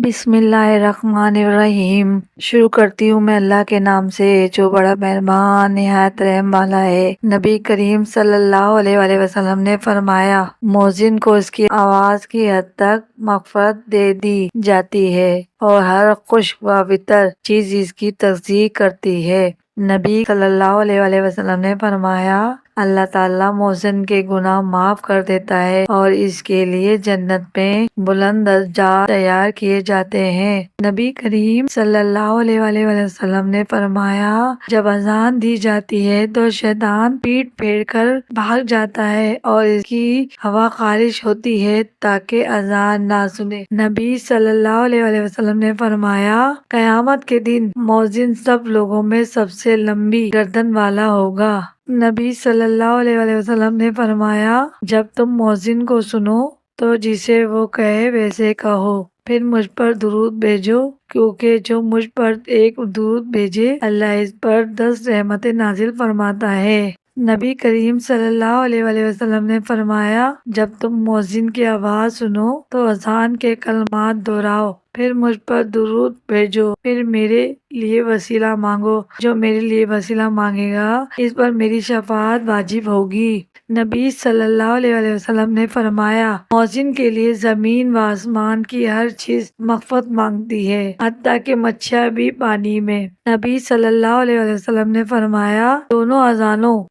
بسم اللہ الرحمن الرحیم۔ شروع کرتی ہوں میں اللہ کے نام سے جو بڑا مہربان نہایت رحم والا ہے۔ نبی کریم صلی اللہ علیہ وآلہ وسلم نے فرمایا، مؤذن کو اس کی آواز کی حد تک مغفرت دے دی جاتی ہے اور ہر خشک و وتر چیز اس کی تصدیق کرتی ہے۔ نبی صلی اللہ علیہ وآلہ وسلم نے فرمایا، اللہ تعالیٰ مؤذن کے گناہ معاف کر دیتا ہے اور اس کے لیے جنت میں بلند درجات تیار کیے جاتے ہیں۔ نبی کریم صلی اللہ علیہ وآلہ وسلم نے فرمایا، جب اذان دی جاتی ہے تو شیطان پیٹ پھیر کر بھاگ جاتا ہے اور اس کی ہوا خارج ہوتی ہے تاکہ اذان نہ سنے۔ نبی صلی اللہ علیہ وآلہ وسلم نے فرمایا، قیامت کے دن مؤذن سب لوگوں میں سب سے لمبی گردن والا ہوگا۔ نبی صلی اللہ علیہ وآلہ وسلم نے فرمایا، جب تم مؤذن کو سنو تو جسے وہ کہے ویسے کہو، پھر مجھ پر درود بھیجو، کیونکہ جو مجھ پر ایک درود بھیجے اللہ اس پر 10 رحمتیں نازل فرماتا ہے۔ نبی کریم صلی اللہ علیہ وآلہ وسلم نے فرمایا، جب تم مؤذن کی آواز سنو تو اذان کے کلمات دہراؤ، پھر مجھ پر درود بھیجو، پھر میرے لیے وسیلہ مانگو، جو میرے لیے وسیلہ مانگے گا اس پر میری شفاعت واجب ہوگی۔ نبی صلی اللہ علیہ وآلہ وسلم نے فرمایا، مؤذن کے لیے زمین و آسمان کی ہر چیز مغفرت مانگتی ہے، حتیٰ کہ مچھیاں بھی پانی میں۔ نبی صلی اللہ علیہ وآلہ وسلم نے فرمایا، دونوں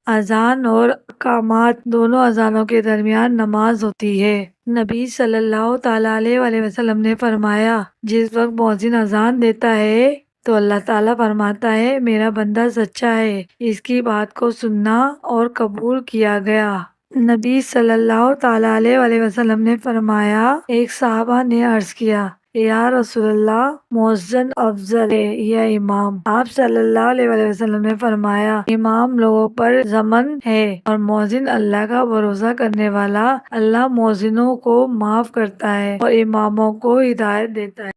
اذان اور اقامات، دونوں اذانوں کے درمیان نماز ہوتی ہے۔ نبی صلی اللہ تعالیٰ علیہ وآلہ وسلم نے فرمایا، جس وقت مؤذن اذان دیتا ہے تو اللہ تعالیٰ فرماتا ہے، میرا بندہ سچا ہے، اس کی بات کو سننا اور قبول کیا گیا۔ نبی صلی اللہ تعالیٰ علیہ وآلہ وسلم نے فرمایا، ایک صحابہ نے عرض کیا، یا رسول اللہ، مؤذن افضل ہے یا امام؟ آپ صلی اللہ علیہ وآلہ وسلم نے فرمایا، امام لوگوں پر ضامن ہے اور مؤذن اللہ کا بھروسہ کرنے والا۔ اللہ مؤذنوں کو معاف کرتا ہے اور اماموں کو ہدایت دیتا ہے۔